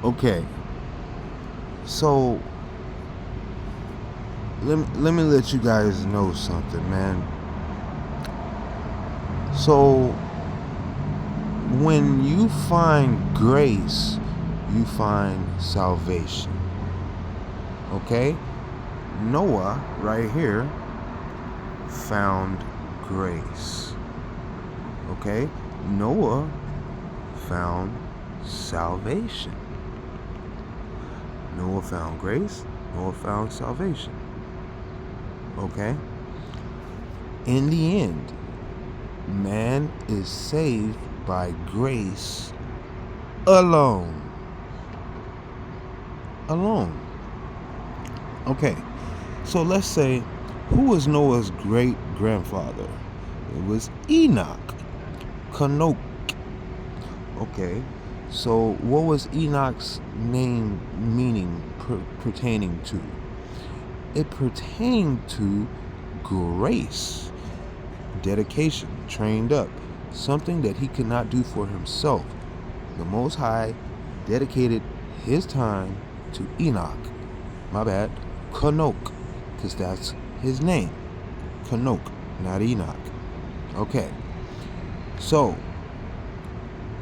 Okay, so let me let you guys know something, man. So when you find grace, you find salvation. Okay? Noah, right here, found grace. Okay? Noah found salvation. Noah found grace. Noah found salvation. Okay? In the end, man is saved by grace alone. Alone. Okay, so let's say, who was Noah's great grandfather? It was Enoch. Canok. Okay, so what was Enoch's name meaning pertaining to? It pertained to grace, dedication, trained up, something that he could not do for himself. The Most High dedicated his time to Enoch. My bad, Canok, because that's his name. Canok, not Enoch. Okay, so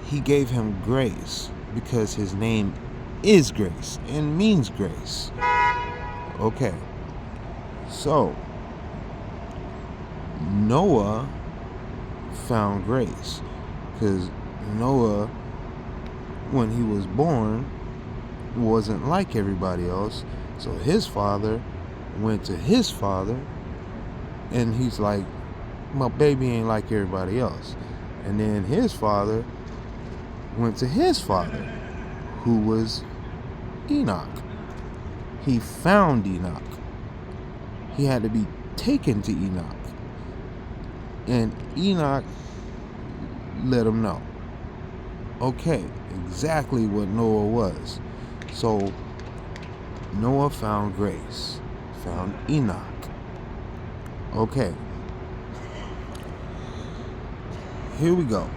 he gave him grace because his name is grace and means grace. Okay, so Noah found grace because Noah, when he was born, wasn't like everybody else. So his father went to his father and he's like, my baby ain't like everybody else. And then his father went to his father, who was Enoch. He found Enoch. He had to be taken to Enoch. And Enoch let him know. Okay, exactly what Noah was. So Noah found grace, found Enoch. Okay, here we go.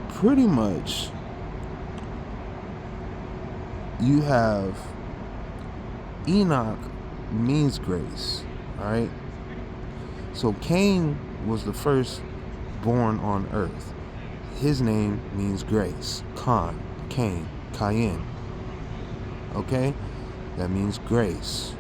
Pretty much, you have Enoch means grace, all right? So Cain was the first born on earth. His name means grace. Cain, Cayenne. Okay? That means grace.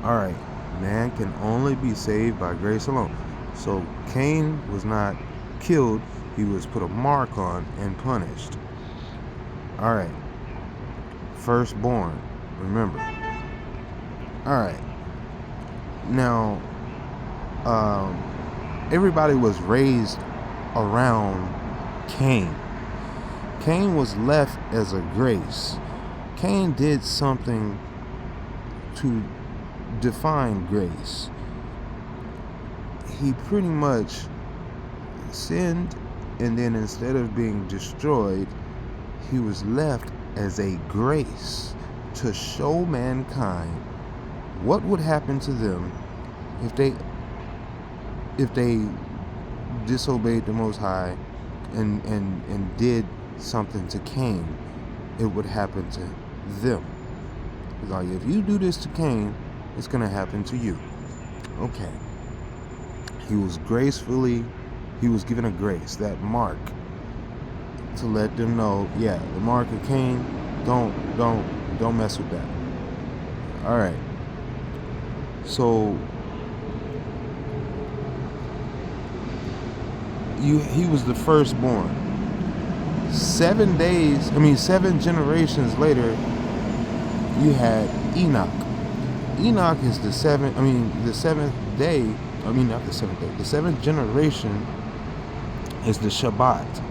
All right. Man can only be saved by grace alone. So Cain was not killed. He was put a mark on and punished. All right. Firstborn. Remember. All right. Now, everybody was raised around Cain. Cain was left as a grace. Cain did something to define grace. He pretty much sinned, and then instead of being destroyed, he was left as a grace to show mankind what would happen to them if they disobeyed the Most High and did something to Cain. It would happen to them. It's like, if you do this to Cain, it's gonna happen to you. Okay. He was given a grace, that mark, to let them know, yeah, the mark of Cain, don't mess with that. All right. So he was the firstborn. 7 generations later, you had Enoch. Enoch is the seventh day. Not the seventh day. The seventh generation is the Shabbat.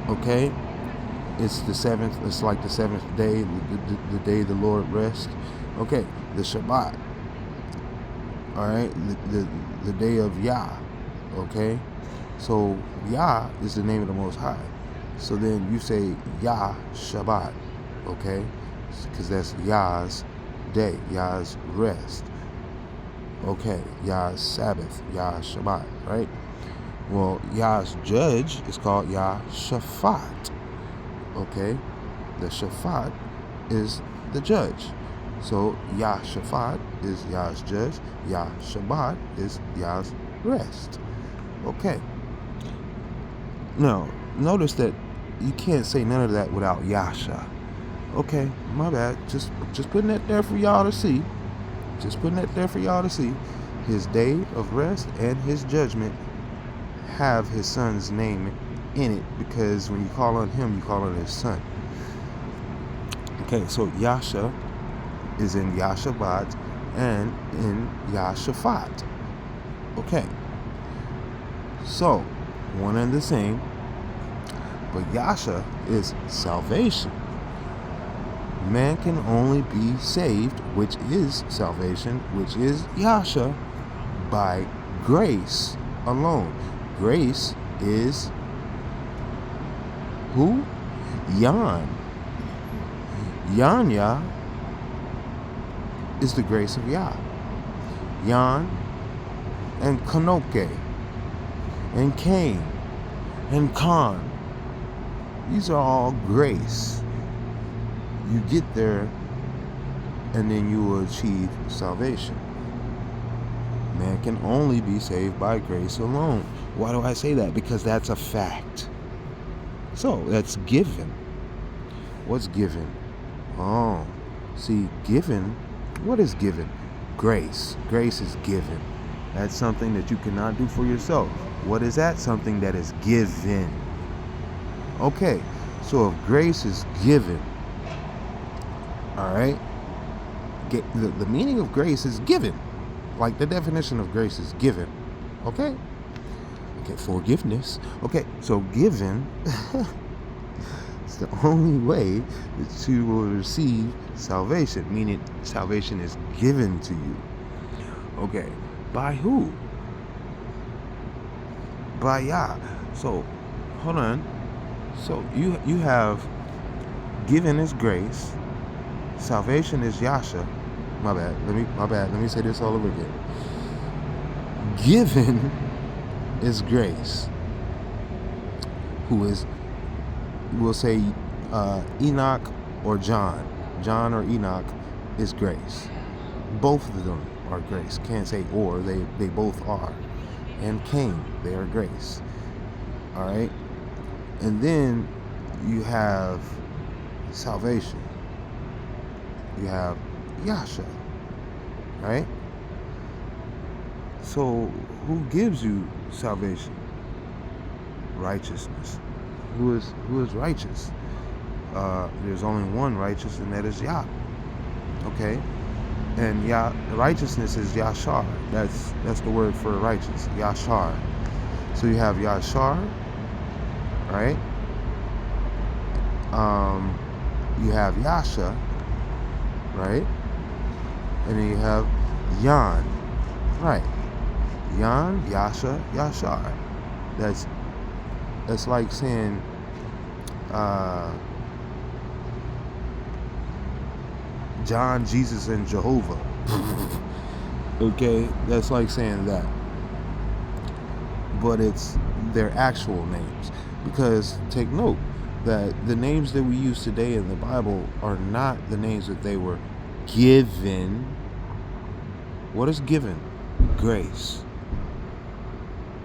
Okay? It's the seventh. It's like the seventh day, the day the Lord rests. Okay, the Shabbat. All right, the day of Yah. Okay, so Yah is the name of the Most High. So then you say Yah Shabbat. Okay, because that's Yah's day, Yah's rest. Okay, Yah's Sabbath, Yah's Shabbat. Right Well, Yah's judge is called Yah-Shaphat. Okay? The Shaphat is the judge. So Yah-Shaphat is Yah's judge. Yah-Shabbat is Yah's rest. Okay. Now, notice that you can't say none of that without Yasha. Okay, my bad. Just putting that there for y'all to see. Just putting that there for y'all to see. His day of rest and his judgment have his son's name in it, because when you call on him, you call on his son. Okay, so Yasha is in Yah-Shabbat and in Yah-Shaphat. Okay, so one and the same, but Yasha is salvation. Man can only be saved, which is salvation, which is Yasha, by grace alone. Grace is who? Yan. Yah is the grace of Yah. Yan and Kanoke and Cain and Khan. These are all grace. You get there and then you will achieve salvation. Man can only be saved by grace alone. Why do I say that? Because that's a fact. So that's given. What's given? Oh, see, given. What is given? Grace. Grace is given. That's something that you cannot do for yourself. What is that? Something that is given. Okay, so if grace is given, all right, the meaning of grace is given. Like the definition of grace is given. Okay? Okay, forgiveness. Okay, so given is the only way that you will receive salvation, meaning salvation is given to you. Okay, by who? By Yah. So, hold on. So you have given is grace. Salvation is Yasha. My bad. Let me say this all over again. Given is grace. Who is, we'll say, Enoch or John. John or Enoch is grace. Both of them are grace. Can't say or. They both are. And Cain, they are grace. All right. And then you have salvation. You have Yasha, right? So who gives you salvation? Righteousness. Who is righteous? There's only one righteous, and that is Yah. Okay, and righteousness is Yashar. That's the word for righteous, Yashar. So you have Yashar, right? You have Yasha, right? And then you have Yan, right? Yan, Yasha, Yashar. That's like saying John, Jesus, and Jehovah. Okay, that's like saying that. But it's their actual names. Because take note that the names that we use today in the Bible are not the names that they were given. What is given? Grace.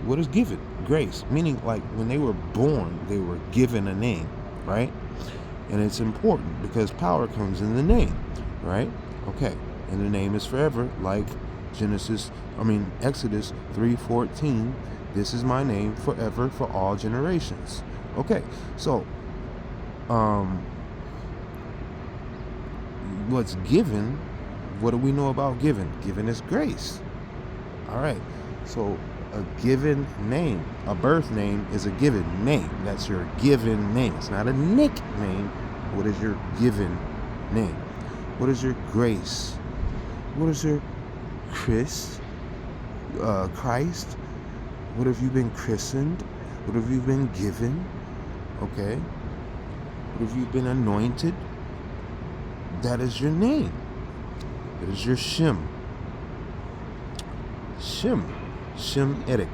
What is given? Grace. Meaning, like, when they were born, they were given a name, right? And it's important because power comes in the name, right? Okay. And the name is forever, like Exodus 3:14. This is my name forever for all generations. Okay. So, what's given? What do we know about given? Given is grace. All right. So a given name, a birth name, is a given name. That's your given name. It's not a nickname. What is your given name? What is your grace? What is your Christ? What have you been christened? What have you been given? Okay. What have you been anointed? That is your name. It is your Shem. Shem Eric.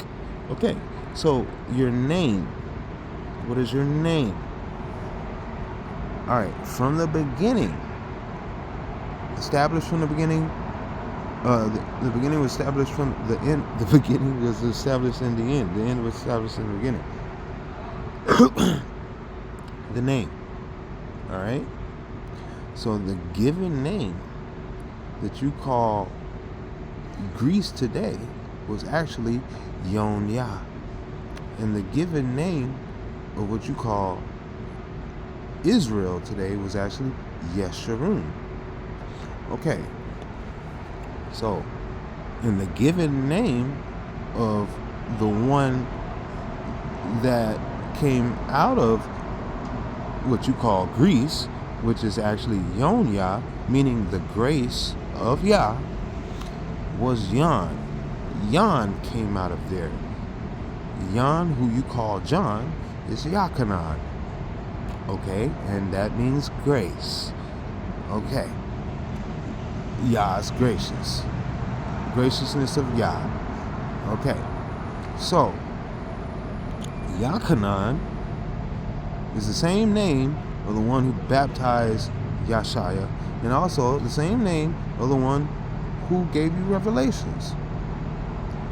Okay. So your name, what is your name? All right, from the beginning, established from the beginning. The beginning was established from the end. The beginning was established in the end. The end was established in the beginning. The name. All right. So the given name that you call Greece today was actually Yonya, and the given name of what you call Israel today was actually Yeshurun. Okay. So, in the given name of the one that came out of what you call Greece, which is actually Yonya, meaning the grace of Yah, was Yan. Yan came out of there. Yan, who you call John, is Yachanan. Okay, and that means grace. Okay. Yah is gracious. Graciousness of Yah. Okay. So, Yachanan is the same name of the one who baptized Yashaya, and also the same name of the one who gave you revelations.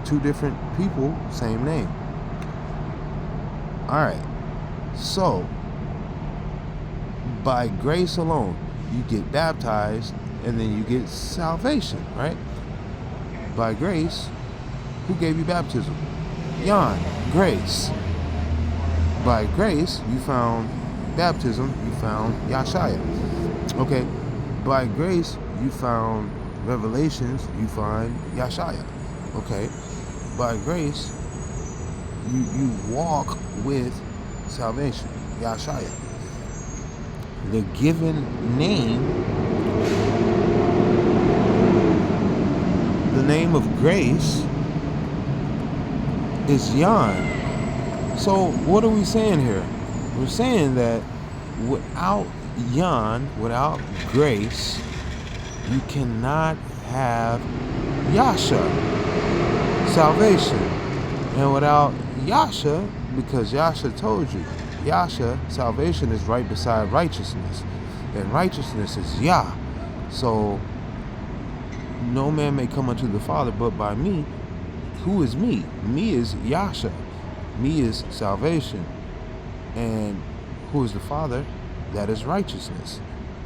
Two different people, same name. Alright. So, by grace alone, you get baptized, and then you get salvation, right? By grace, who gave you baptism? Yan, grace. By grace, you found baptism, you found Yashaya. Okay, by grace, you found revelations, you find Yashaya. Okay, by grace, you walk with salvation, Yashaya. The given name, the name of grace, is Yan. So what are we saying here? We're saying that without Yan, without grace, you cannot have Yasha, salvation. And without Yasha, because Yasha told you, Yasha, salvation, is right beside righteousness. And righteousness is Yah. So, no man may come unto the Father but by me. Who is me? Me is Yasha. Me is salvation. And who is the Father? That is righteousness.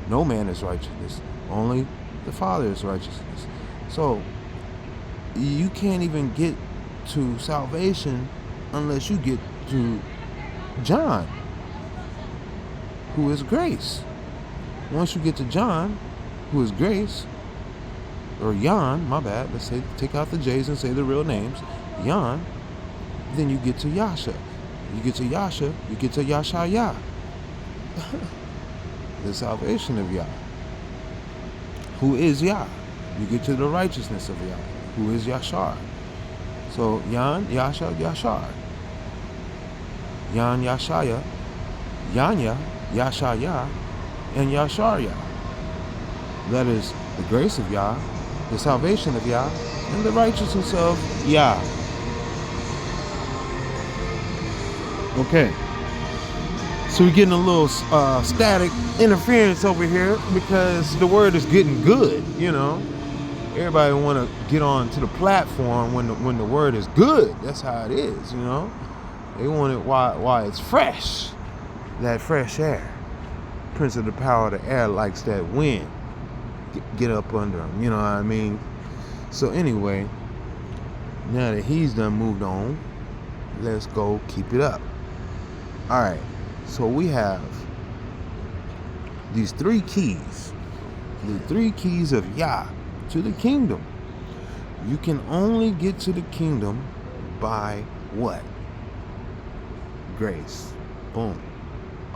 No man is righteousness. Only the Father is righteousness. So, you can't even get to salvation unless you get to John, who is grace. Once you get to John, who is grace, or Yan, my bad, let's say, take out the J's and say the real names, Yan, then you get to Yasha. You get to Yasha, you get to Yashaya, the salvation of Yah, who is Yah. You get to the righteousness of Yah, who is Yashar. So Yan, Yasha, Yashar. Yan, Yashaya, Yanya, Yashaya, and Yasharya. That is the grace of Yah, the salvation of Yah, and the righteousness of Yah. Okay. So we're getting a little static interference over here because the word is getting good, you know. Everybody want to get on to the platform when the word is good. That's how it is, you know. They want it while it's fresh, that fresh air. Prince of the power of the air likes that wind. Get up under him, you know what I mean? So anyway, now that he's done moved on, let's go keep it up. All right, so we have these three keys, the three keys of Yah to the kingdom. You can only get to the kingdom by what? Grace. Boom.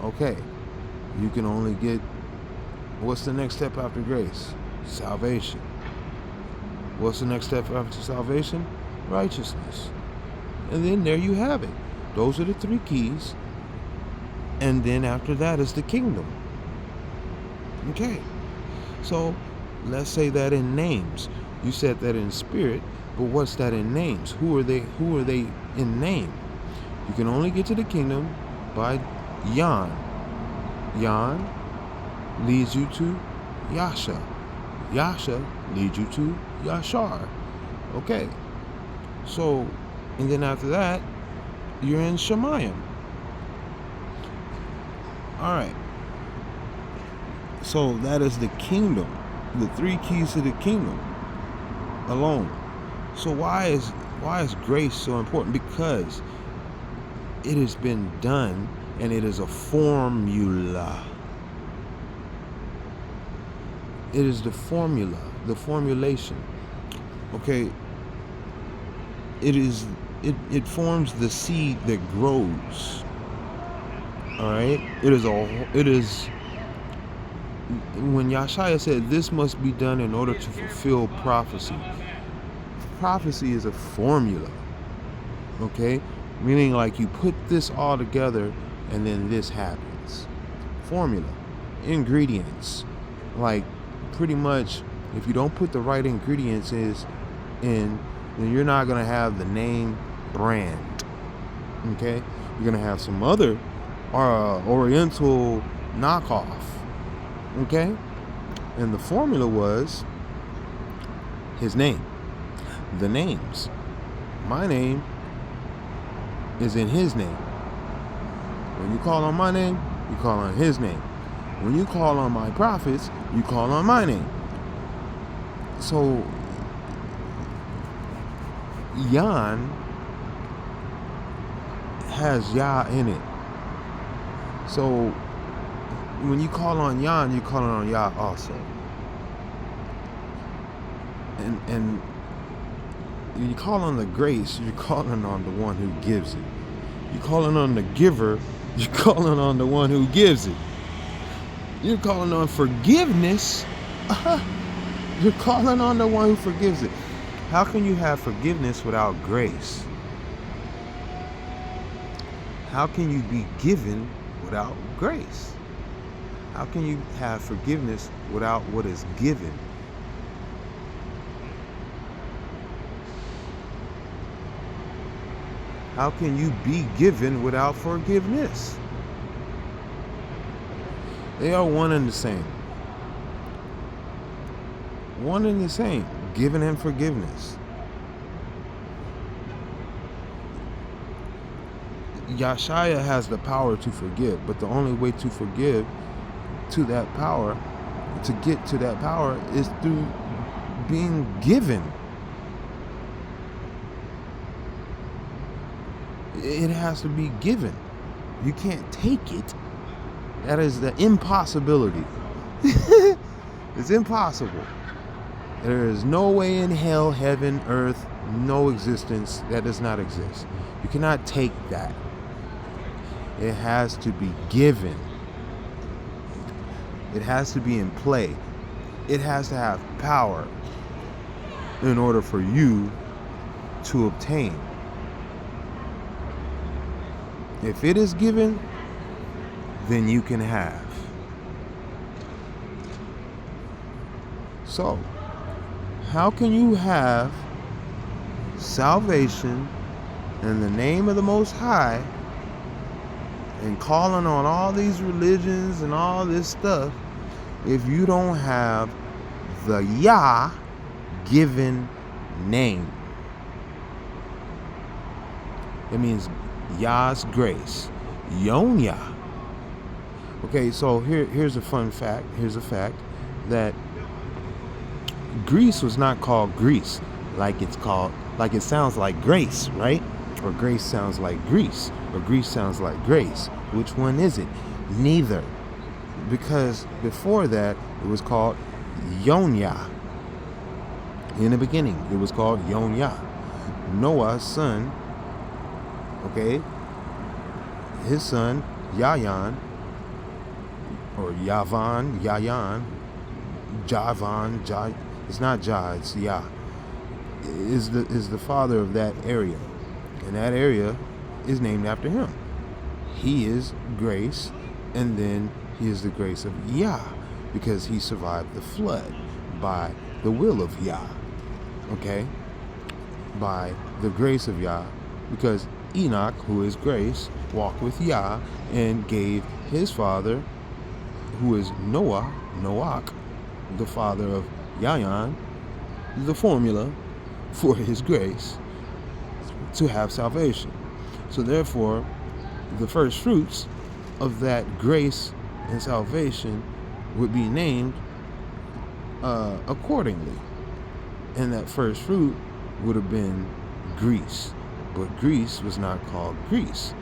Okay. You can only get, what's the next step after grace? Salvation. What's the next step after salvation? Righteousness. And then there you have it. Those are the three keys. And then after that is the kingdom. Okay. So let's say that in names. You said that in spirit, but what's that in names? Who are they in name? You can only get to the kingdom by Yan. Yan leads you to Yasha. Yasha leads you to Yashar. Okay. So, and then after that, you're in Shemayim. Alright. So that is the kingdom. The 3 keys to the kingdom alone. So why is grace so important? Because it has been done, and it is a formula. It is the formula, the formulation. Okay. It forms the seed that grows. All right. It is when Yeshaya said this must be done in order to fulfill prophecy. Prophecy is a formula. Okay? Meaning, like, you put this all together and then this happens. Formula. Ingredients. Like, pretty much, if you don't put the right ingredients in, then you're not going to have the name brand. Okay? You're going to have some other Oriental knockoff. Okay? And the formula was his name. The names. My name is in his name. When you call on my name, you call on his name. When you call on my prophets, you call on my name. So, Yan has Yah in it. So, when you call on Yan, you're calling on Yah also. And when you call on the grace, you're calling on the one who gives it. You're calling on the giver, you're calling on the one who gives it. You're calling on forgiveness, you're calling on the one who forgives it. How can you have forgiveness without grace? How can you be given without grace? How can you have forgiveness without what is given? How can you be given without forgiveness? They are one and the same. One and the same. Giving and forgiveness. Yeshaya has the power to forgive, but the only way to forgive to that power, to get to that power, is through being given. It has to be given. You can't take it. That is the impossibility. It's impossible. There is no way in hell, heaven, earth, no existence that does not exist. You cannot take that. It has to be given. It has to be in play. It has to have power in order for you to obtain. If it is given, then you can have. So, how can you have salvation in the name of the Most High and calling on all these religions and all this stuff if you don't have the Yah given name? It means Yah's grace. Yon Yah. Okay, so here's a fun fact. Here's a fact that Greece was not called Greece like it's called, like it sounds like grace, right? Or grace sounds like Greece, or Greece sounds like grace. Which one is it? Neither. Because before that, it was called Yon Yah. In the beginning, it was called Yon Yah. Noah's son, okay, his son, Yayan, or Yavan, Yayan, Javan, it's not Jah, it's Yah, is the father of that area. And that area is named after him. He is grace, and then he is the grace of Yah, because he survived the flood by the will of Yah. Okay? By the grace of Yah, because Enoch, who is grace, walked with Yah and gave his father, who is Noach, the father of Yayan, the formula for his grace to have salvation. So therefore, the first fruits of that grace and salvation would be named accordingly. And that first fruit would have been Greece. But Greece was not called Greece.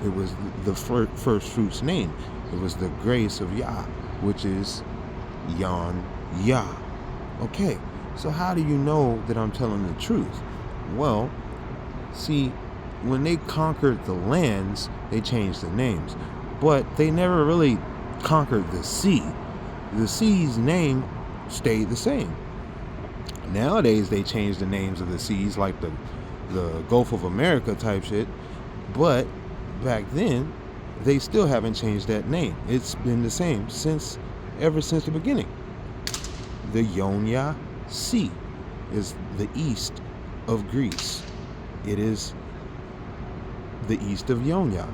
It was the first fruit's name. It was the grace of Yah, which is Yon Yah. Okay, so how do you know that I'm telling the truth? Well, see, when they conquered the lands, they changed the names. But they never really conquered the sea. The sea's name stayed the same. Nowadays, they change the names of the seas, like the Gulf of America type shit. But back then, they still haven't changed that name. It's been the same ever since the beginning. The Ionia Sea is the east of Greece. It is the east of Ionia,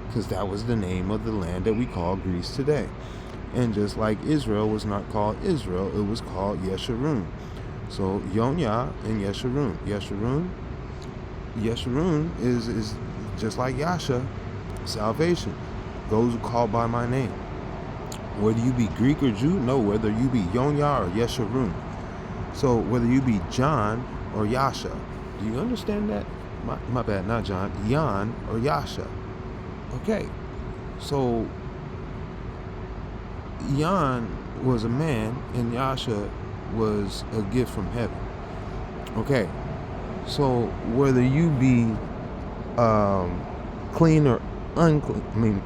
because that was the name of the land that we call Greece today. And just like Israel was not called Israel, it was called Yeshurun. So Ionia and Yeshurun. Yeshurun is just like Yasha, salvation. Those who call by my name. Whether you be Greek or Jew, no, whether you be Ionia or Yeshurun. So whether you be John or Yasha, do you understand that? My bad, not John, Yan or Yasha. Okay, so Yan was a man and Yasha was a gift from heaven. Okay, so whether you be clean or unclean,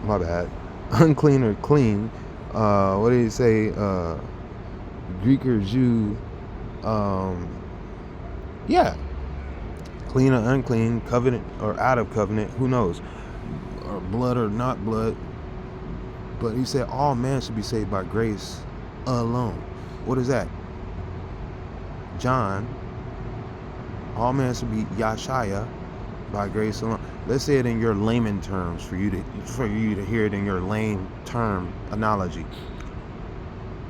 unclean or clean, what do you say, Greek or Jew, yeah, clean or unclean, covenant or out of covenant, who knows, or blood or not blood. But he said all men should be saved by grace alone. What is that? John, all men should be Yashaya by grace alone. Let's say it in your layman terms for you to hear it in your lame term analogy.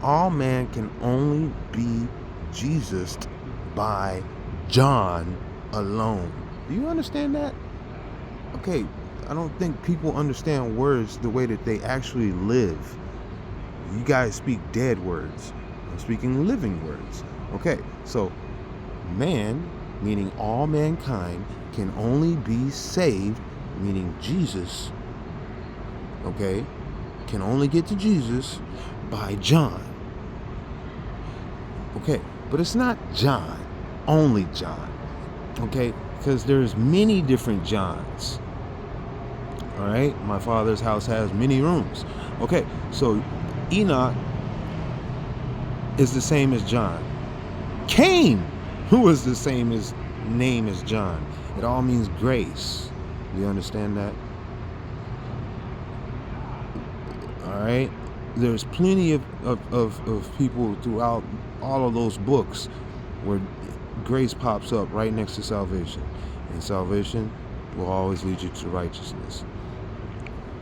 All man can only be Jesus by John alone. Do you understand that? Okay, I don't think people understand words the way that they actually live. You guys speak dead words. I'm speaking living words. Okay, so man, meaning all mankind, can only be saved, meaning Jesus, okay, can only get to Jesus by John. Okay, but it's not John, only John, okay, because there's many different Johns. All right, my Father's house has many rooms. Okay, so Enoch is the same as John. Cain, who is the same as name as John. It all means grace. Do you understand that? All right, there's plenty of people throughout all of those books where grace pops up right next to salvation, and salvation will always lead you to righteousness.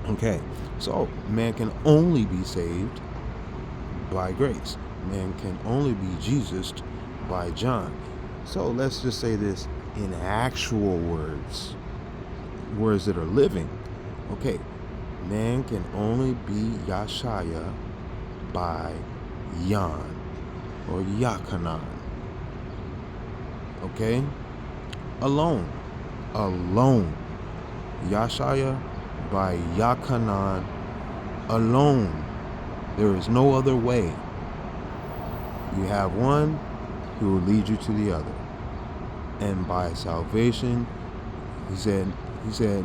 Okay, so man can only be saved by grace. Man can only be Jesus by John. So let's just say this in actual words that are living. Okay, man can only be Yashaya by Yan or Yakanan. Okay, alone. Yashaya by Yakanan alone. There is no other way. You have one who will lead you to the other. And by salvation, he said,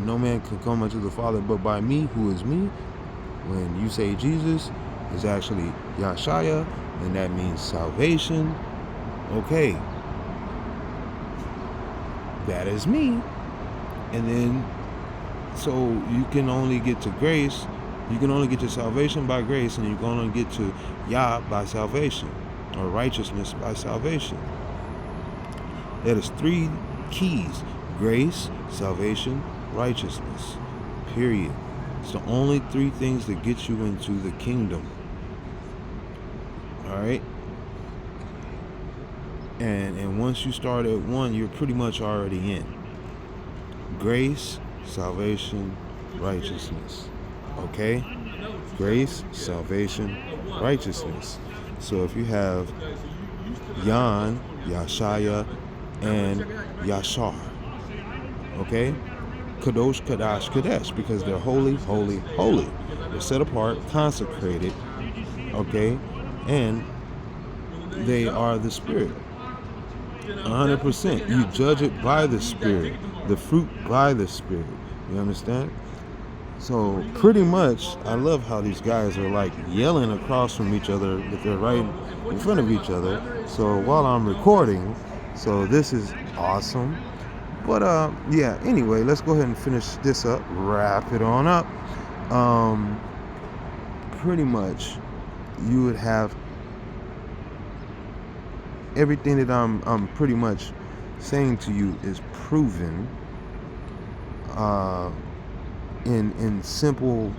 no man can come unto the Father but by me, who is me. When you say Jesus, is actually Yashaya, and that means salvation. Okay, that is me. And then, so you can only get to grace, you can only get to salvation by grace, and you can only get to Yah by salvation, or righteousness by salvation. That is three keys. Grace, salvation, righteousness. Period. It's the only three things that get you into the kingdom. All right? And once you start at one, you're pretty much already in. Grace, salvation, righteousness. Okay? Grace, salvation, righteousness. So if you have Yan, Yashaya, and Yashar, okay? Kadosh, Kadash, Kadesh, because they're holy, holy, holy. They're set apart, consecrated, okay? And they are the Spirit. 100%. You judge it by the Spirit, the fruit by the Spirit. You understand? So pretty much, I love how these guys are like yelling across from each other, but they're right in front of each other. So while I'm recording, so this is awesome. But yeah, anyway, let's go ahead and finish this up, wrap it on up. Pretty much, you would have everything that I'm pretty much saying to you is proven in simple,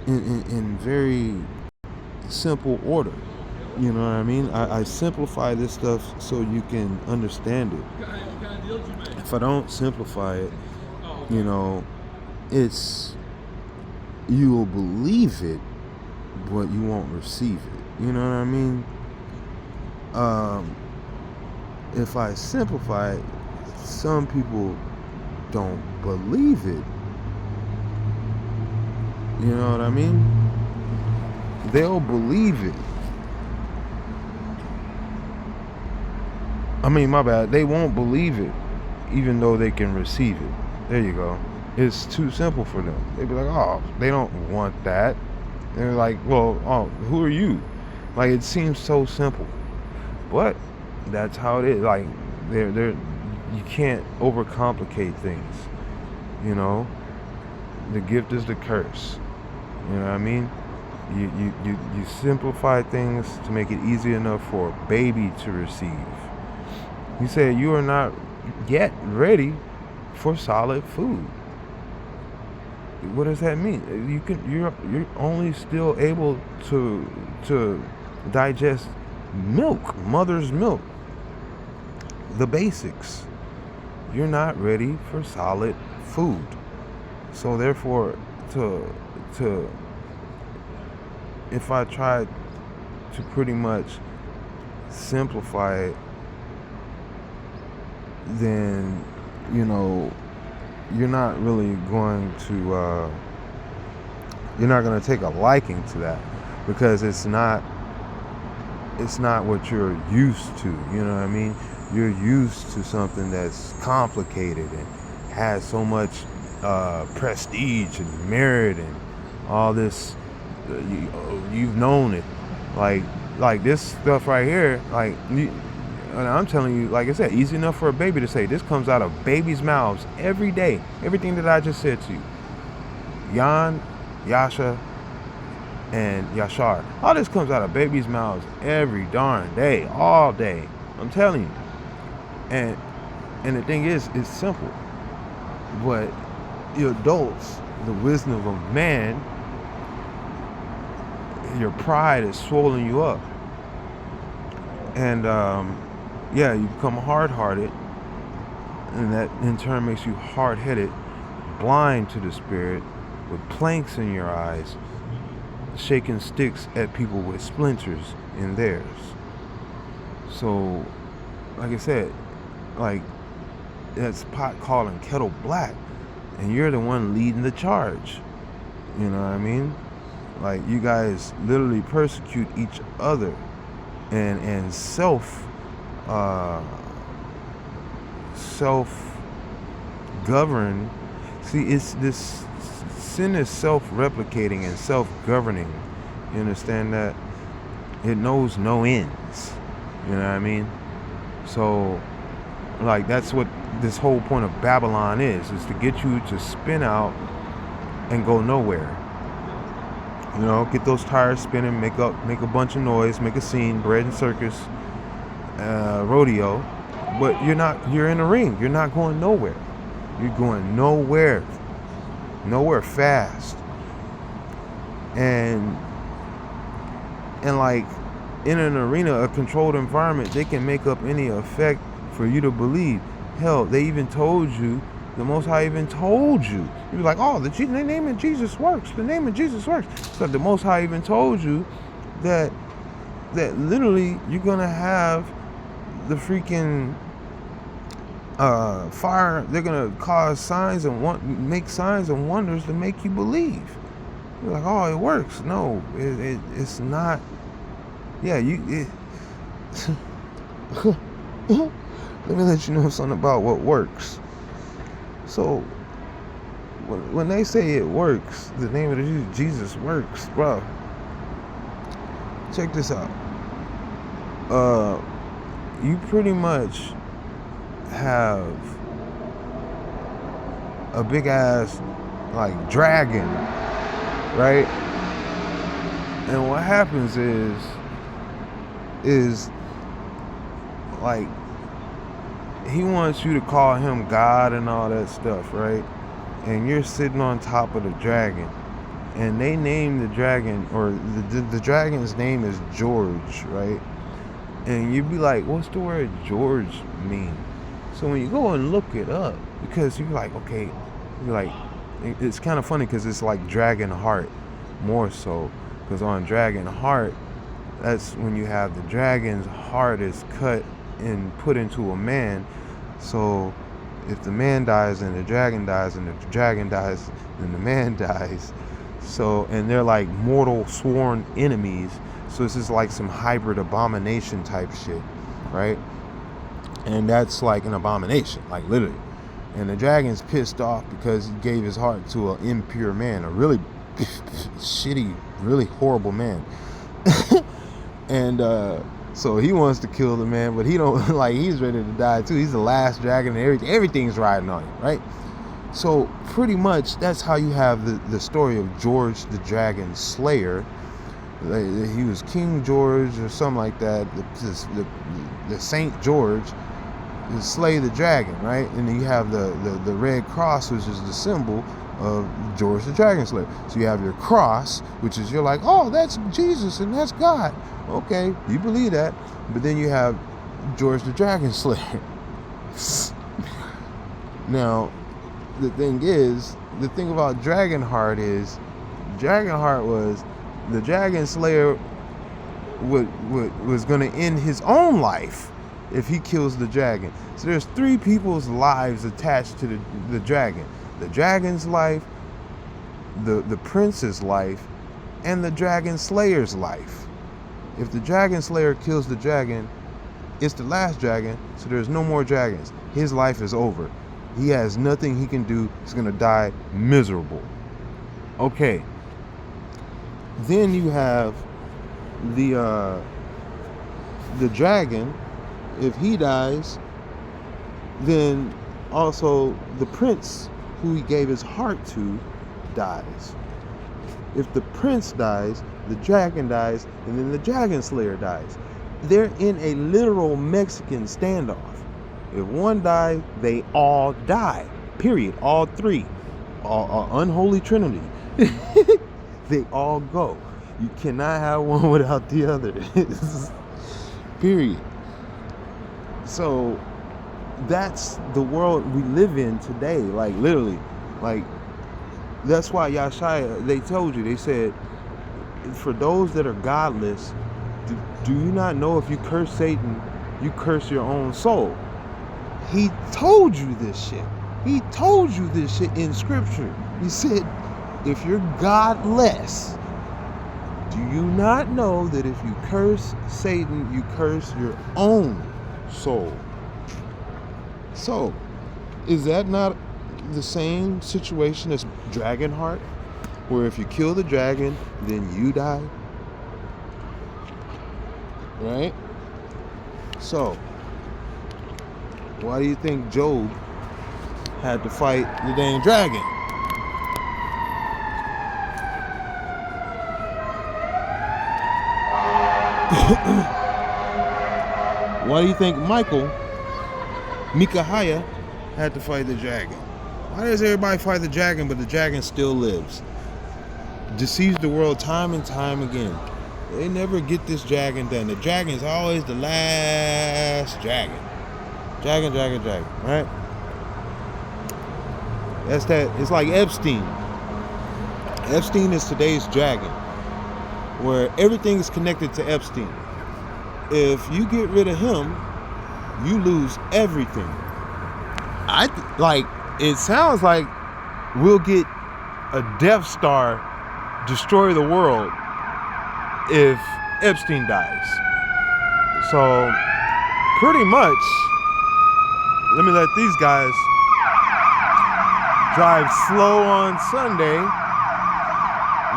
in very simple order. You know what I mean? I simplify this stuff so you can understand it. If I don't simplify it, you know, it's, you will believe it, but you won't receive it. You know what I mean? If I simplify it, some people don't believe it. You know what I mean? They'll believe it. I mean, my bad. They won't believe it, even though they can receive it. There you go. It's too simple for them. They'd be like, oh, they don't want that. And they're like, well, oh, who are you? Like, it seems so simple. But that's how it is. Like, you can't overcomplicate things. You know? The gift is the curse. You know what I mean? You simplify things to make it easy enough for a baby to receive. He said you are not yet ready for solid food. What does that mean? You're only still able to digest milk, mother's milk, the basics. You're not ready for solid food. So therefore, if I tried to pretty much simplify it, then, you know, you're not really going to, you're not going to take a liking to that, because it's not what you're used to. You know what I mean? You're used to something that's complicated and has so much prestige and merit and all this. You've known it, like this stuff right here, like. And I'm telling you, like I said, easy enough for a baby to say. This comes out of babies' mouths every day. Everything that I just said to you. Yan, Yasha, and Yashar. All this comes out of babies' mouths every darn day, all day. I'm telling you. And the thing is, it's simple. But you adults, the wisdom of a man, your pride is swollen you up. And yeah, you become hard-hearted, and that in turn makes you hard-headed, blind to the Spirit, with planks in your eyes, shaking sticks at people with splinters in theirs. So, like I said, like, that's pot calling kettle black, and you're the one leading the charge. You know what I mean? Like, you guys literally persecute each other and self-govern. See, it's this sin is self-replicating and self-governing. You understand that? It knows no ends. You know what I mean? So, like, that's what this whole point of Babylon is to get you to spin out and go nowhere. You know, get those tires spinning, make a bunch of noise, make a scene, bread and circus, rodeo, But you're in the ring. You're not going nowhere. You're going nowhere fast. And like in an arena, a controlled environment, they can make up any effect for you to believe. Hell, they even told you, the Most High even told you. You'd be like, oh, the name of Jesus works. The name of Jesus works. So the Most High even told you that literally you're gonna have the freaking fire. They're gonna cause signs and make signs and wonders to make you believe. You're like, oh, it works. No, it's not. Yeah, let me let you know something about what works. So when they say it works, the name of Jesus works, bro. Check this out. You pretty much have a big ass like dragon, right? And what happens is like he wants you to call him God and all that stuff, right? And you're sitting on top of the dragon, and they name the dragon, or the dragon's name is George, right? And you'd be like, what's the word George mean? So when you go and look it up, because you're like, okay, you're like, it's kind of funny because it's like Dragon Heart more so, because on Dragon Heart, that's when you have the dragon's heart is cut and put into a man. So if the man dies, then the dragon dies, and if the dragon dies, then the man dies. So, and they're like mortal sworn enemies. So this is like some hybrid abomination type shit, right? And that's like an abomination, like literally. And the dragon's pissed off because he gave his heart to an impure man, a really shitty, really horrible man. And so he wants to kill the man, but he don't like, he's ready to die too. He's the last dragon, and everything's riding on him, right? So pretty much that's how you have the story of George the Dragon Slayer. He was King George or something like that. The Saint George to slay the dragon, right? And then you have the red cross, which is the symbol of George the Dragon Slayer. So you have your cross, which is, you're like, oh, that's Jesus and that's God. Okay, you believe that. But then you have George the Dragon Slayer. Now, the thing about Dragonheart is, Dragonheart was, the Dragon Slayer was going to end his own life if he kills the dragon. So there's 3 people's lives attached to the dragon. The dragon's life, the prince's life, and the Dragon Slayer's life. If the Dragon Slayer kills the dragon, it's the last dragon, so there's no more dragons. His life is over. He has nothing he can do. He's gonna die miserable. Okay. Then you have the dragon. If he dies, then also the prince who he gave his heart to dies. If the prince dies, the dragon dies, and then the Dragon Slayer dies. They're in a literal Mexican standoff. If one dies, they all die. Period. All 3. Unholy trinity. They all go. You cannot have one without the other. Period. So that's the world we live in today. Like literally. Like that's why Yashaya, they told you, they said, for those that are godless, do you not know if you curse Satan, you curse your own soul? He told you this shit. He told you this shit in scripture. He said, if you're godless, do you not know that if you curse Satan, you curse your own soul? So, is that not the same situation as Dragonheart? Where if you kill the dragon, then you die? Right? So, why do you think Job had to fight the dang dragon? Why do you think Michael Micaiah had to fight the dragon. Why does everybody fight the dragon, but the dragon still lives? Deceives the world time and time again. They never get this dragon done. The dragon is always the last dragon. Dragon, right? That's that. It's like Epstein. Epstein is today's dragon, where everything is connected to Epstein. If you get rid of him, you lose everything. It sounds like we'll get a Death Star destroy the world if Epstein dies. So pretty much, let me let these guys drive slow on Sunday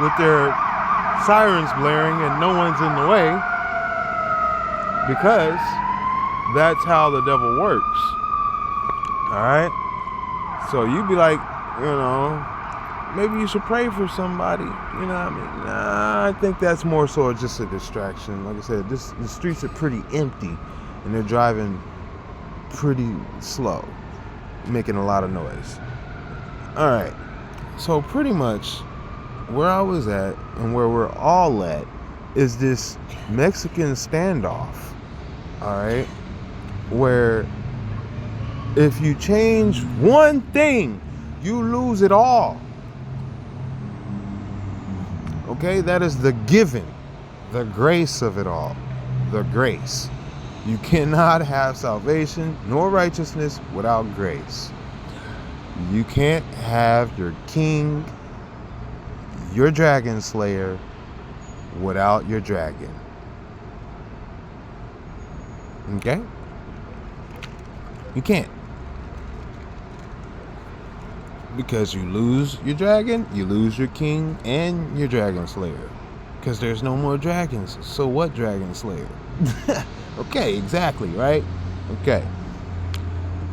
with their sirens blaring and no one's in the way, because that's how the devil works. All right? So you be like, maybe you should pray for somebody. You know what I mean? Nah, I think that's more so just a distraction. Like I said, the streets are pretty empty and they're driving pretty slow, making a lot of noise. All right. So pretty much where I was at and where we're all at is this Mexican standoff. All right. Where if you change one thing, you lose it all. Okay, that is the given, the grace of it all, the grace. You cannot have salvation nor righteousness without grace. You can't have your king, your dragon slayer, without your dragon. Okay? You can't. Because you lose your dragon, you lose your king and your dragon slayer. Because there's no more dragons. So what dragon slayer? Okay, exactly, right? Okay.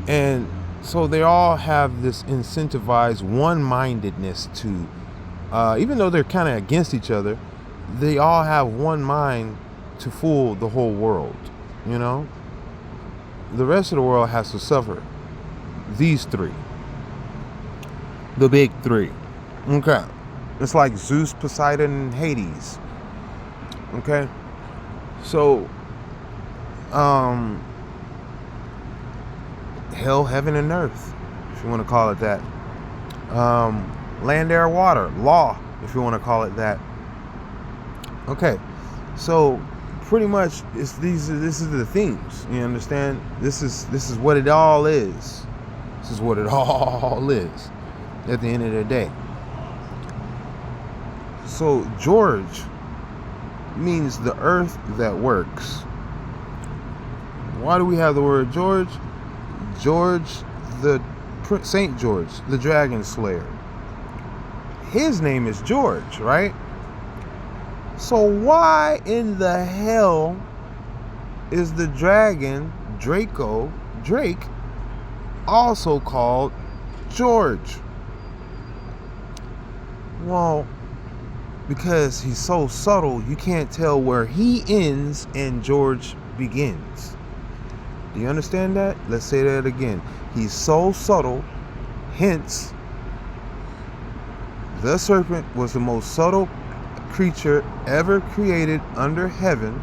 And so they all have this incentivized one-mindedness to, even though they're kind of against each other, they all have one mind to fool the whole world, The rest of the world has to suffer. These three. The big three. Okay. It's like Zeus, Poseidon, and Hades. Okay. So, hell, heaven, and earth, if you want to call it that. Land, air, water, law, if you want to call it that. Okay. So, pretty much, this is the themes. You understand? This is what it all is. This is what it all is. At the end of the day. So George means the earth that works. Why do we have the word George? Saint George, the dragon slayer. His name is George, right? So why in the hell is the dragon Drake also called George? Well, because he's so subtle, you can't tell where he ends and George begins. Do you understand that? Let's say that again. He's so subtle, hence, the serpent was the most subtle creature ever created under heaven.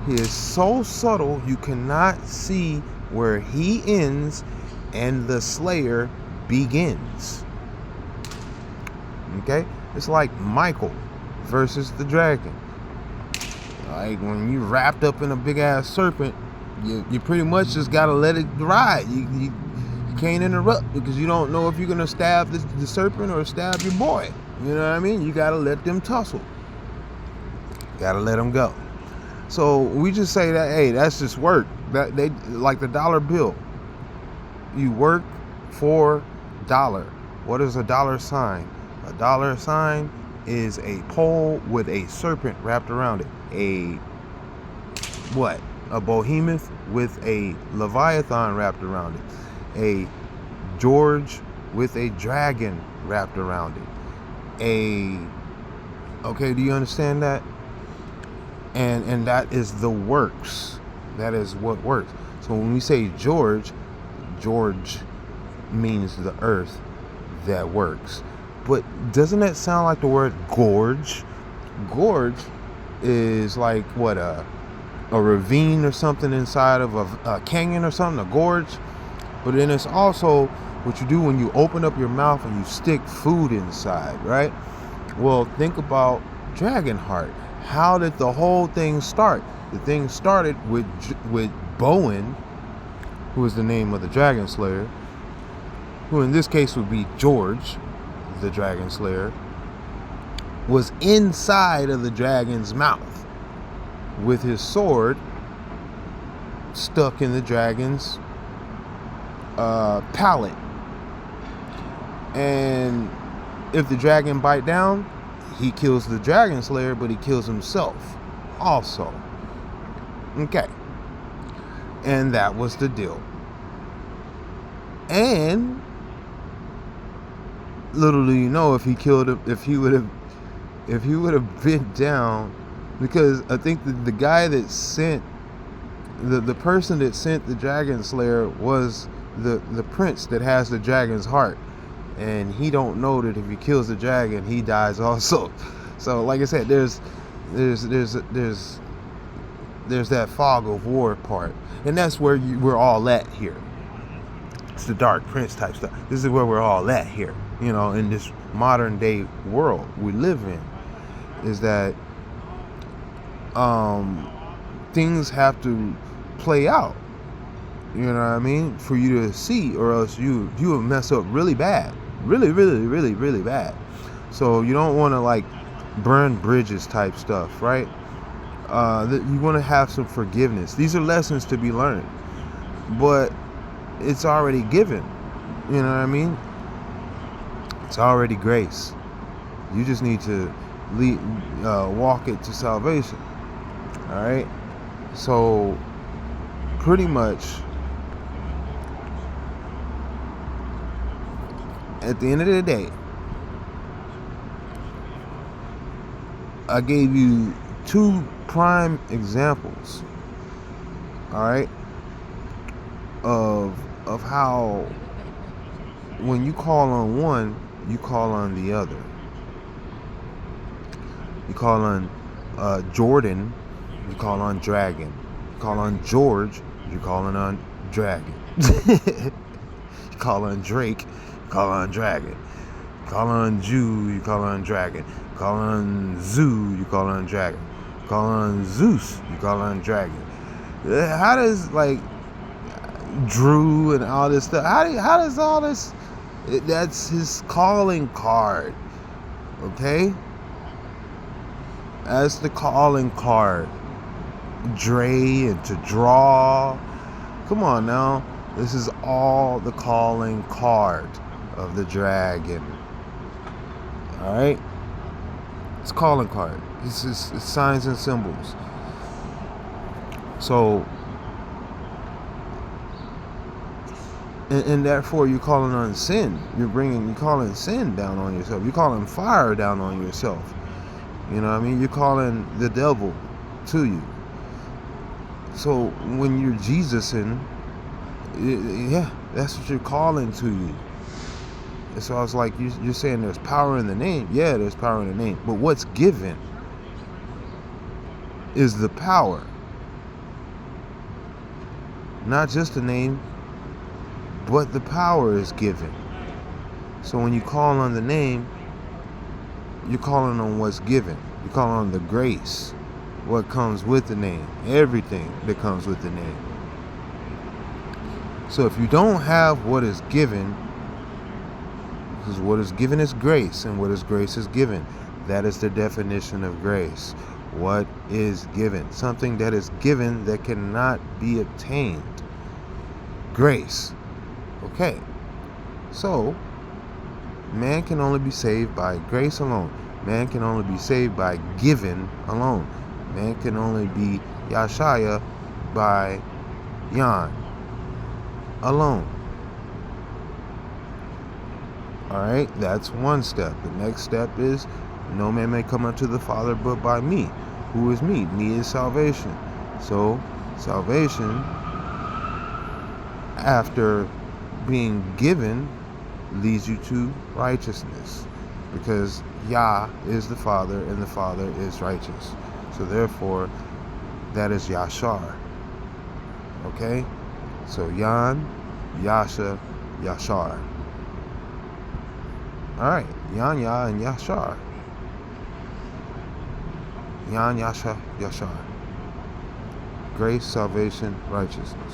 He is so subtle, you cannot see where he ends and the slayer begins. Okay? It's like Michael versus the dragon. Like when you wrapped up in a big ass serpent, you pretty much just gotta let it ride. You can't interrupt because you don't know if you're gonna stab the serpent or stab your boy. You know what I mean? You gotta let them tussle. Gotta let them go. So we just say that, hey, that's just work. That they like the dollar bill. You work for $1. What is a dollar sign? A dollar sign is a pole with a serpent wrapped around it. A behemoth with a leviathan wrapped around it. A George with a dragon wrapped around it. Okay, do you understand that? And that is the works. That is what works. So when we say George, George means the earth that works. But doesn't that sound like the word gorge? Gorge is like what, a ravine or something inside of a canyon or something, a gorge. But then it's also what you do when you open up your mouth and you stick food inside, right? Well, think about Dragonheart. How did the whole thing start? The thing started with Bowen, who is the name of the Dragon Slayer, who in this case would be George, the Dragon Slayer, was inside of the dragon's mouth with his sword stuck in the dragon's palate. And if the dragon bite down, he kills the Dragon Slayer, but he kills himself also. Okay. And that was the deal. And little do you know, if he killed him, if he would have bent down, because I think the guy that sent the person that sent the Dragon Slayer was the prince that has the dragon's heart, and he don't know that if he kills the dragon, he dies also. So, like I said, there's that fog of war part, and that's where we're all at here. It's the Dark Prince type stuff. This is where we're all at here, in this modern day world we live in, is that things have to play out, you know what I mean, for you to see, or else you will mess up really bad, really bad. So you don't want to like burn bridges type stuff, right? You want to have some forgiveness. These are lessons to be learned, but it's already given, you know what I mean? It's already grace. You just need to walk it to salvation. All right. So pretty much at the end of the day, I gave you two prime examples, all right, of how when you call on one, you call on the other. You call on Jordan, you call on Dragon. You call on George, you're calling on Dragon. You call on Drake, you call on Dragon. You call on Jew, you call on Dragon. You call on Zoo, you call on Dragon. You call on Zeus, you call on Dragon. How does like Drew and all this stuff? How does all this? That's his calling card. Okay. That's the calling card. Dre and to draw. Come on now. This is all the calling card of the dragon. Alright? It's calling card. It's signs and symbols. So, and therefore you're calling on sin. You're calling sin down on yourself. You're calling fire down on yourself. You know what I mean? You're calling the devil to you. So when you're Jesusing, yeah, that's what you're calling to you. And so I was like, you're saying there's power in the name. Yeah, there's power in the name. But what's given is the power. Not just the name, but the power is given. So when you call on the name, you're calling on what's given. You're calling on the grace, what comes with the name, everything that comes with the name. So if you don't have what is given, because what is given is grace, and what is grace is given. That is the definition of grace. What is given? Something that is given that cannot be obtained. Grace. Okay. So, man can only be saved by grace alone. Man can only be saved by giving alone. Man can only be Yashaya by Yan alone. Alright, that's one step. The next step is, no man may come unto the Father but by me. Who is me? Me is salvation. So, salvation, after being given leads you to righteousness, because Yah is the Father and the Father is righteous. So therefore, that is Yashar. Okay? So Yan, Yasha, Yashar. Alright, Yan, Yah, and Yashar. Yan, Yasha, Yashar. Grace, salvation, righteousness.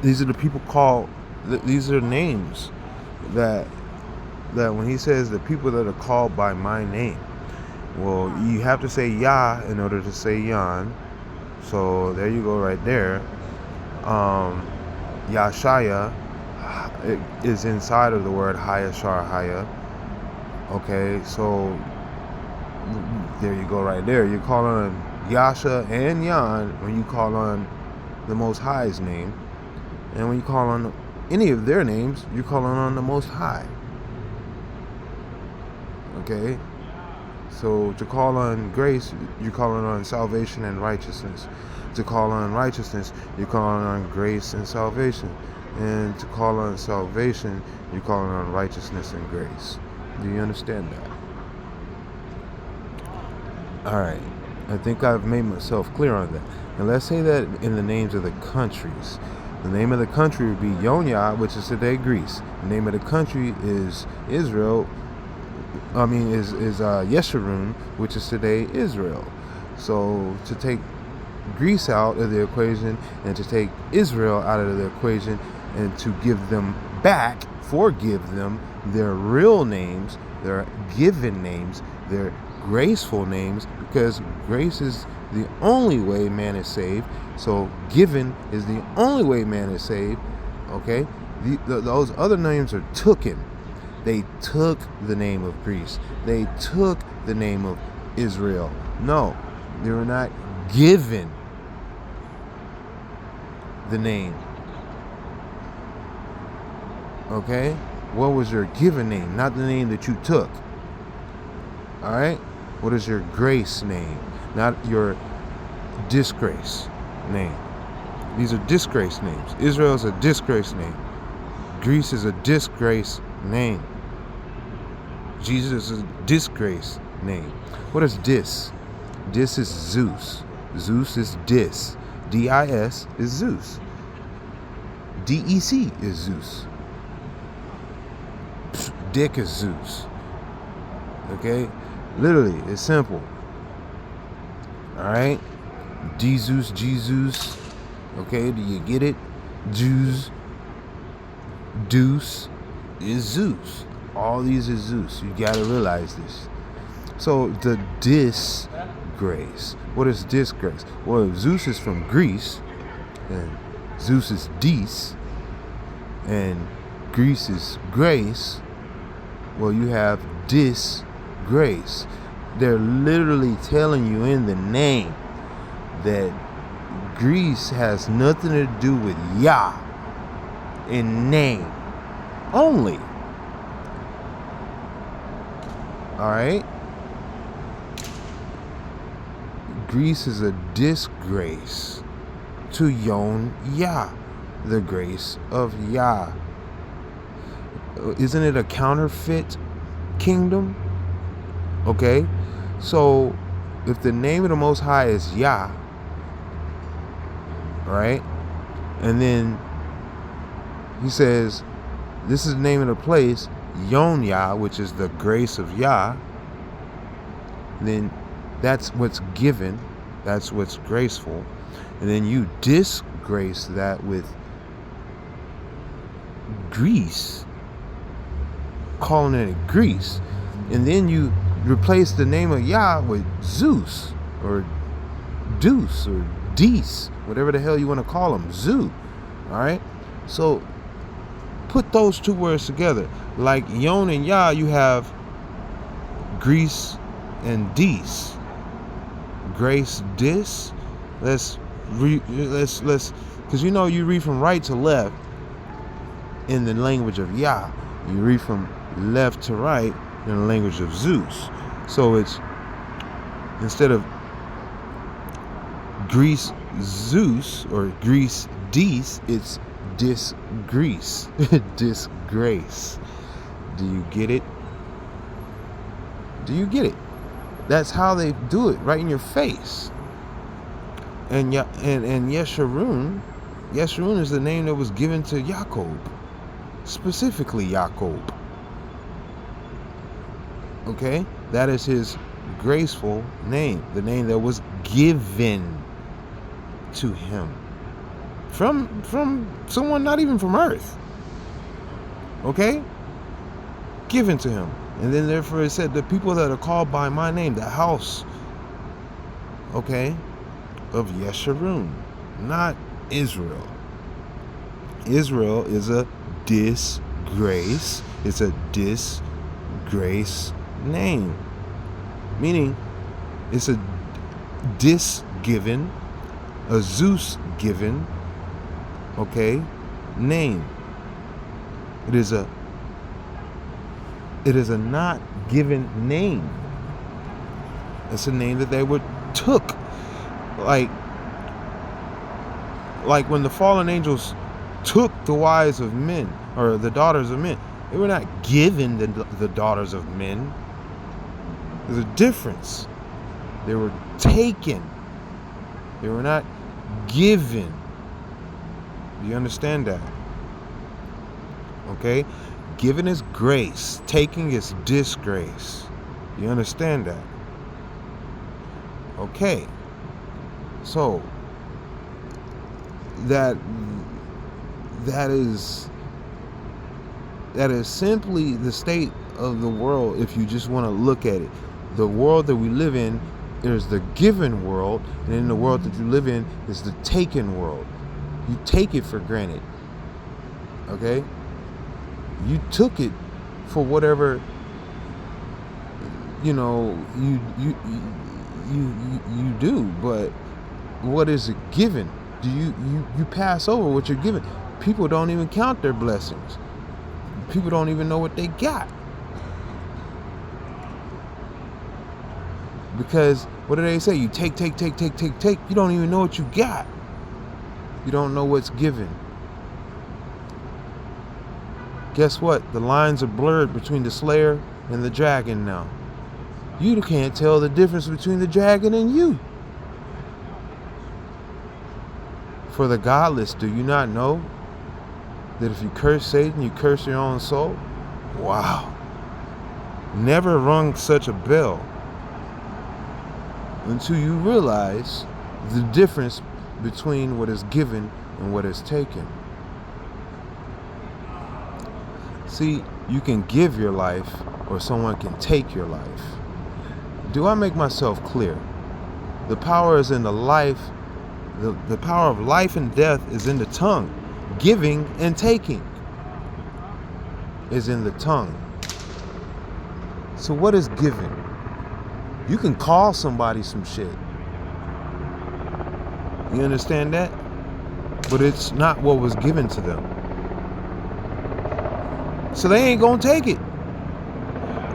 These are the people called, these are names that when he says the people that are called by my name. Well, you have to say Yah in order to say Yan. So there you go right there. Yashaya is inside of the word Hayashar Haya. Okay, so there you go right there. You call on Yasha and Yan when you call on the Most High's name. And when you call on any of their names, you're calling on the Most High. Okay? So to call on grace, you're calling on salvation and righteousness. To call on righteousness, you're calling on grace and salvation. And to call on salvation, you're calling on righteousness and grace. Do you understand that? Alright. I think I've made myself clear on that. And let's say that in the names of the countries. The name of the country would be Yonya, which is today Greece. The name of the country is Israel. Is Yeshurun, which is today Israel. So to take Greece out of the equation and to take Israel out of the equation and to give them back, forgive them their real names, their given names, their graceful names, because grace is the only way man is saved. So given is the only way man is saved. Okay, those other names are tooken. They took the name of Greece. They took the name of Israel. No, they were not given the name. Okay? What was your given name? Not the name that you took. Alright? What is your grace name? Not your disgrace name. These are disgrace names. Israel is a disgrace name. Greece is a disgrace name. Jesus is a disgrace name. What is dis? Dis is Zeus. Zeus is dis. D-I-S is Zeus. D-E-C is Zeus. Dick is Zeus. Okay? Literally, it's simple. Alright? D-Zeus, Jesus. Okay, do you get it? Jews. Deuce is Zeus. All these is Zeus. You gotta realize this. So the disgrace. What is disgrace? Well, if Zeus is from Greece, and Zeus is dis, and Greece is grace, well, you have disgrace. They're literally telling you in the name that Greece has nothing to do with Yah in name only. Alright? Greece is a disgrace to Yon Yah, the grace of Yah. Isn't it a counterfeit kingdom? Okay? So, if the name of the Most High is Yah, right? And then he says, this is the name of the place, Yon Yah, which is the grace of Yah. Then that's what's given. That's what's graceful. And then you disgrace that with Greece, calling it Greece. And then you replace the name of Yah with Zeus or Deuce or Dees, whatever the hell you want to call them, Zoo. Alright? So put those two words together. Like Yon and Yah, you have Greece and Dees. Grace dis. Let's because you read from right to left in the language of Yah. You read from left to right in the language of Zeus. So it's, instead of Greece Zeus or Greece Dis, it's disgrace. Disgrace. Do you get it? Do you get it? That's how they do it, right in your face. And Yeshurun is the name that was given to Jacob, specifically Jacob. Okay, that is his graceful name, the name that was given to him from someone not even from earth. Okay, given to him. And then therefore it said, the people that are called by my name, the house, okay, of Yeshurun, not Israel. Israel is a disgrace. It's a disgrace name, meaning it's a given, a Zeus given, okay, name. It is a not given name. It's a name that they took, like when the fallen angels took the wives of men, or the daughters of men. They were not given the daughters of men. There's a difference. They were taken. They were not given. Do you understand that? Okay? Given is grace. Taking is disgrace. You understand that? Okay. So that is simply the state of the world. If you just want to look at it, the world that we live in, there's the given world, and in the world that you live in is the taken world. You take it for granted. Okay? You took it for whatever you do, but what is it given? Do you pass over what you're given? People don't even count their blessings. People don't even know what they got. Because what do they say? You take. You don't even know what you got. You don't know what's given. Guess what? The lines are blurred between the Slayer and the dragon now. You can't tell the difference between the dragon and you. For the godless, do you not know that if you curse Satan, you curse your own soul? Wow. Never rung such a bell until you realize the difference between what is given and what is taken. See, you can give your life or someone can take your life. Do I make myself clear? The power is in the life. The power of life and death is in the tongue. Giving and taking is in the tongue. So what is giving? You can call somebody some shit. You understand that? But it's not what was given to them. So they ain't gonna take it.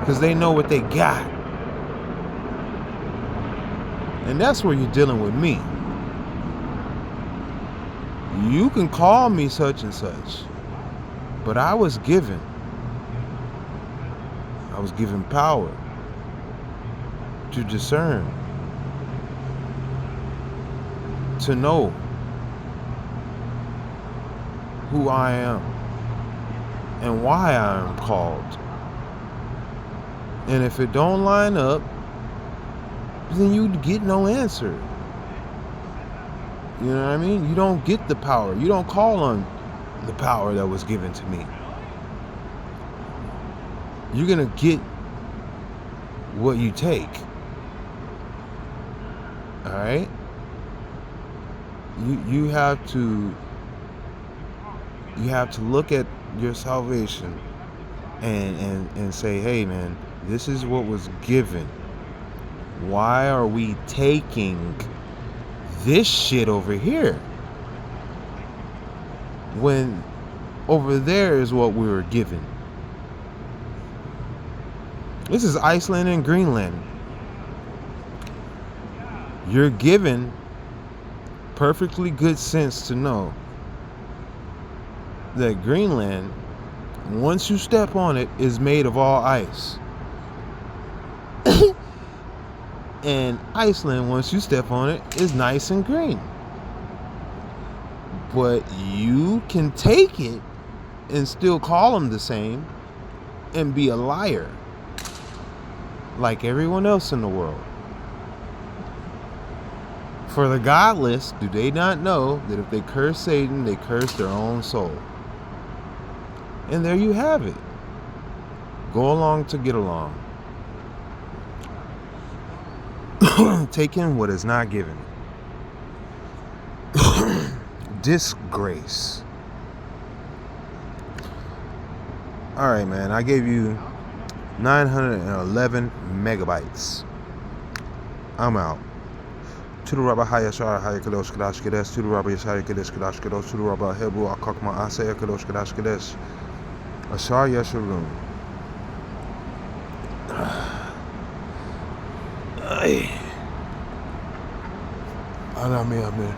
Because they know what they got. And that's where you're dealing with me. You can call me such and such, but I was given power to discern, to know who I am and why I am called. And if it don't line up, then you get no answer. You know what I mean? You don't get the power. You don't call on the power that was given to me. You're going to get what you take. All right? You have to look at your salvation and say, hey man, this is what was given. Why are we taking this shit over here when over there is what we were given? This is Iceland and Greenland. You're given perfectly good sense to know that Greenland, once you step on it, is made of all ice. And Iceland, once you step on it, is nice and green. But you can take it and still call them the same and be a liar like everyone else in the world. For the godless, do they not know that if they curse Satan, they curse their own soul? And there you have it. Go along to get along. Taking what is not given. Disgrace. All right, man. I gave you 911 megabytes. I'm out. To the Rabbi Hayashar Haya Kadosh Kadash Kadesh, to the Rabbi Yeshaya Kadesh Kadash Kadosh, to the Rabbi Hebrew Akakma Asaya Kadosh Kadash Kadesh, Ashar Yesharum. Amen.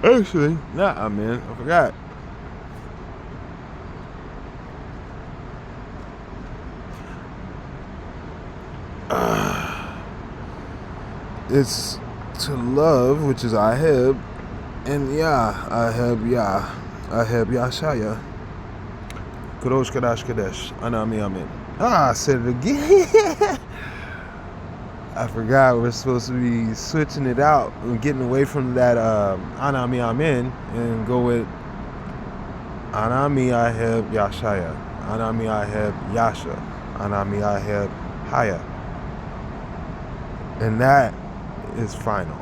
Actually, not amen. I forgot. It's to love, which is Aheb, and Aheb Yashaya. Kadosh Kadash Kadesh. Anami Amen. I said it again. I forgot we're supposed to be switching it out and getting away from that Anami Amen and go with Anami Aheb Yashaya. Anami Aheb Yasha. Anami Aheb Haya. And that is final.